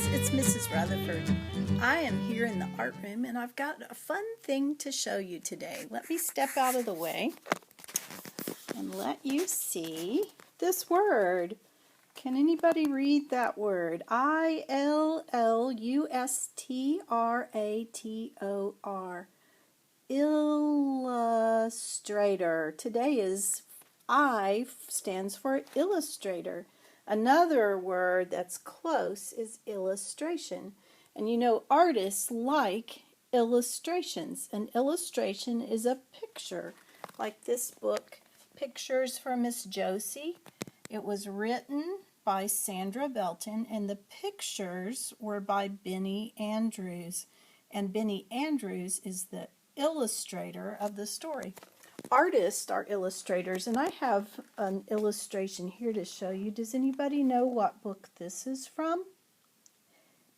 dolls, it's Mrs. Rutherford. I am here in the art room and I've got a fun thing to show you today. Let me step out of the way and let you see this word. Can anybody read that word? Illustrator. Illustrator. Today is I stands for Illustrator. Another word that's close is illustration. And you know, artists like illustrations. An illustration is a picture, like this book, Pictures for Miss Josie. It was written by Sandra Belton, and the pictures were by Benny Andrews. And Benny Andrews is the illustrator of the story. Artists are illustrators, and I have an illustration here to show you. Does anybody know what book this is from?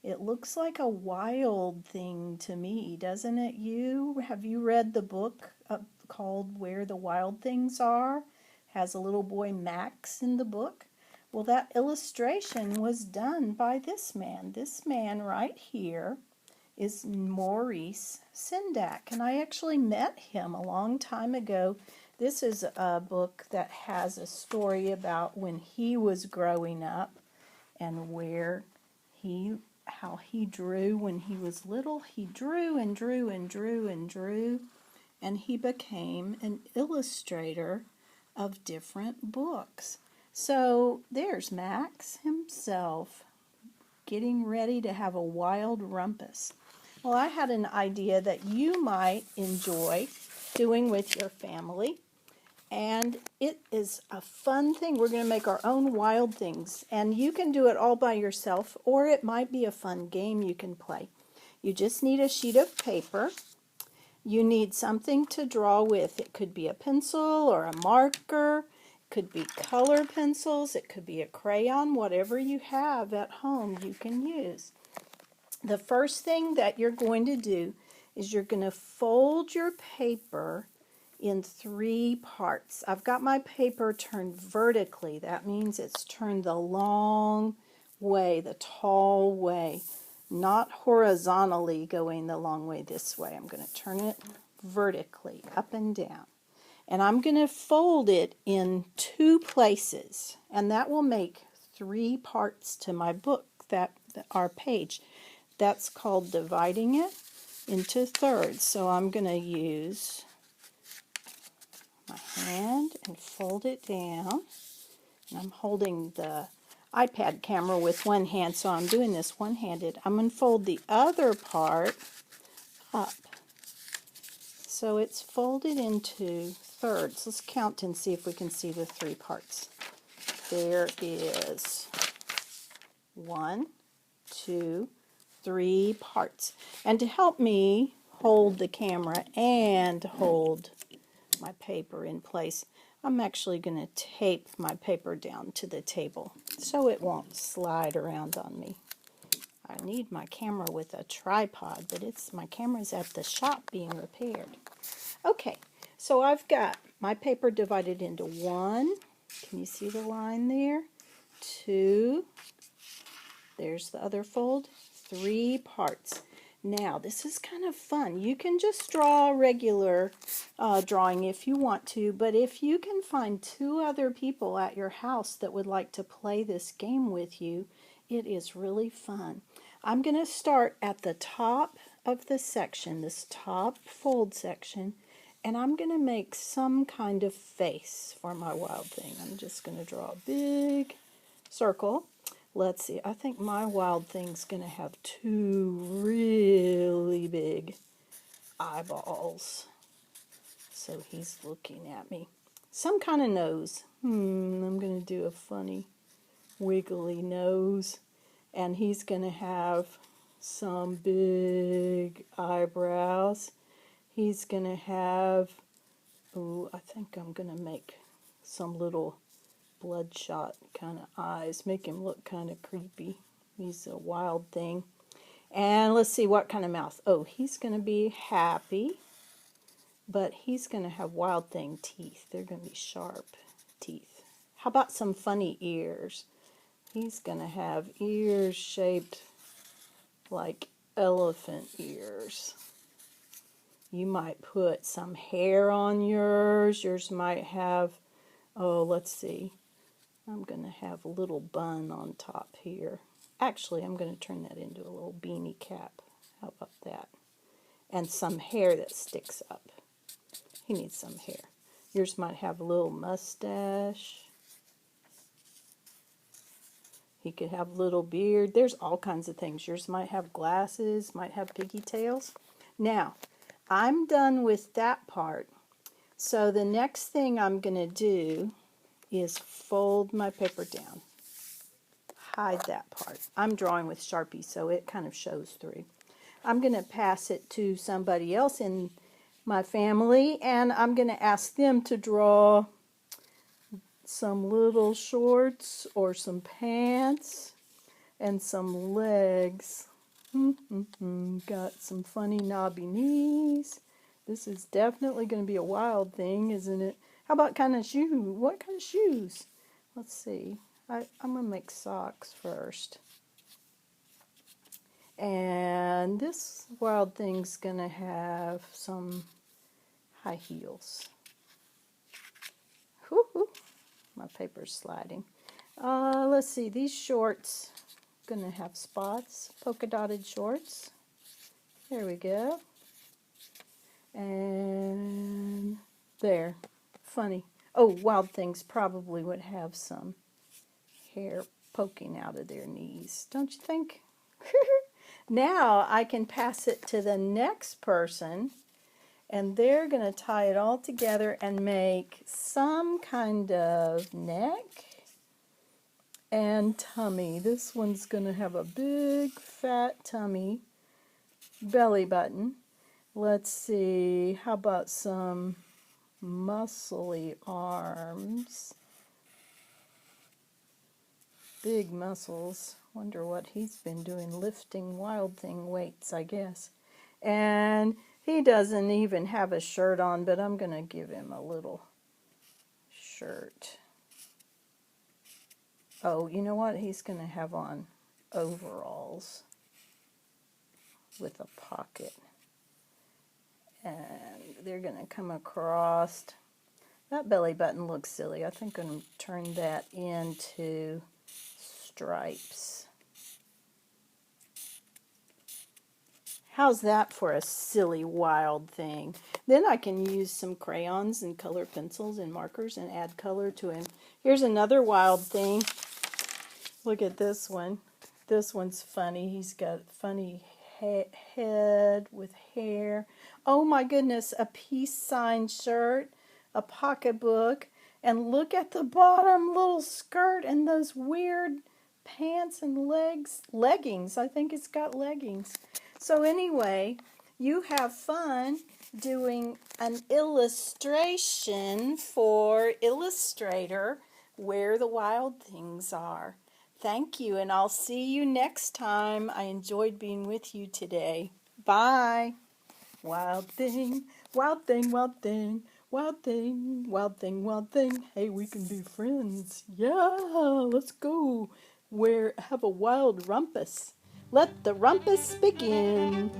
It looks like a Wild Thing to me, doesn't it? Have you read the book called Where the Wild Things Are? Has a little boy Max in the book. Well, that illustration was done by this man. This man right here is Maurice Sendak, and I actually met him a long time ago. This is a book that has a story about when he was growing up and how he drew when he was little. He drew and drew and drew and drew, and he became an illustrator of different books. So there's Max himself getting ready to have a wild rumpus. Well, I had an idea that you might enjoy doing with your family, and it is a fun thing. We're going to make our own wild things, and you can do it all by yourself, or it might be a fun game you can play. You just need a sheet of paper. You need something to draw with. It could be a pencil or a marker. It could be color pencils. It could be a crayon. Whatever you have at home, you can use. The first thing that you're going to do is you're going to fold your paper in 3 parts. I've got my paper turned vertically. That means it's turned the long way, the tall way, not horizontally going the long way this way. I'm going to turn it vertically, up and down. And I'm going to fold it in 2 places, and that will make 3 parts to my book, our page. That's called dividing it into thirds. So I'm going to use my hand and fold it down. And I'm holding the iPad camera with one hand, so I'm doing this one-handed. I'm going to fold the other part up. So it's folded into thirds. Let's count and see if we can see the 3 parts. There is 1, 2, 3 parts. And to help me hold the camera and hold my paper in place, I'm actually going to tape my paper down to the table so it won't slide around on me. I need my camera with a tripod, but my camera's at the shop being repaired. Okay, so I've got my paper divided into 1. Can you see the line there? 2. There's the other fold. 3 parts. Now, this is kind of fun. You can just draw a regular drawing if you want to, but if you can find 2 other people at your house that would like to play this game with you, it is really fun. I'm going to start at the top of the section, this top fold section, and I'm going to make some kind of face for my wild thing. I'm just going to draw a big circle. Let's see, I think my wild thing's going to have 2 really big eyeballs. So he's looking at me. Some kind of nose. I'm going to do a funny wiggly nose. And he's going to have some big eyebrows. He's going to have, I think I'm going to make some little bloodshot kind of eyes, make him look kind of creepy. He's a wild thing. And let's see what kind of mouth. Oh, he's going to be happy, but he's going to have wild thing teeth. They're going to be sharp teeth. How about some funny ears? He's going to have ears shaped like elephant ears. You might put some hair on yours. Yours might have, oh, let's see. I'm going to have a little bun on top here. Actually, I'm going to turn that into a little beanie cap. How about that? And some hair that sticks up. He needs some hair. Yours might have a little mustache. He could have a little beard. There's all kinds of things. Yours might have glasses, might have pigtails. Now, I'm done with that part. So the next thing I'm going to do is fold my paper down. Hide that part. I'm drawing with Sharpie, so it kind of shows through. I'm going to pass it to somebody else in my family, and I'm going to ask them to draw some little shorts or some pants and some legs. Got some funny knobby knees. This is definitely going to be a wild thing, isn't it? How about kind of shoe? What kind of shoes? Let's see. I'm going to make socks first. And this wild thing's going to have some high heels. Whoo-hoo. My paper's sliding. Let's see. These shorts going to have spots. Polka dotted shorts. There we go. And there. Funny. Oh, wild things probably would have some hair poking out of their knees. Don't you think? Now I can pass it to the next person, and they're going to tie it all together and make some kind of neck and tummy. This one's going to have a big fat tummy, belly button. Let's see, how about some muscly arms? Big muscles. Wonder what he's been doing, lifting wild thing weights, I guess. And he doesn't even have a shirt on, but I'm going to give him a little shirt. Oh, you know what? He's going to have on overalls with a pocket. And they're going to come across. That belly button looks silly. I think I'm going to turn that into stripes. How's that for a silly, wild thing? Then I can use some crayons and color pencils and markers and add color to him. Here's another wild thing. Look at this one. This one's funny. He's got a funny head with hair. Oh my goodness, a peace sign shirt, a pocketbook, and look at the bottom little skirt and those weird pants and leggings. I think it's got leggings. So anyway, you have fun doing an illustration for Illustrator where the wild things are. Thank you, and I'll see you next time. I enjoyed being with you today. Bye. Wild thing, wild thing, wild thing, wild thing, wild thing, wild thing. Hey, we can be friends. Yeah, let's go. Have a wild rumpus. Let the rumpus begin.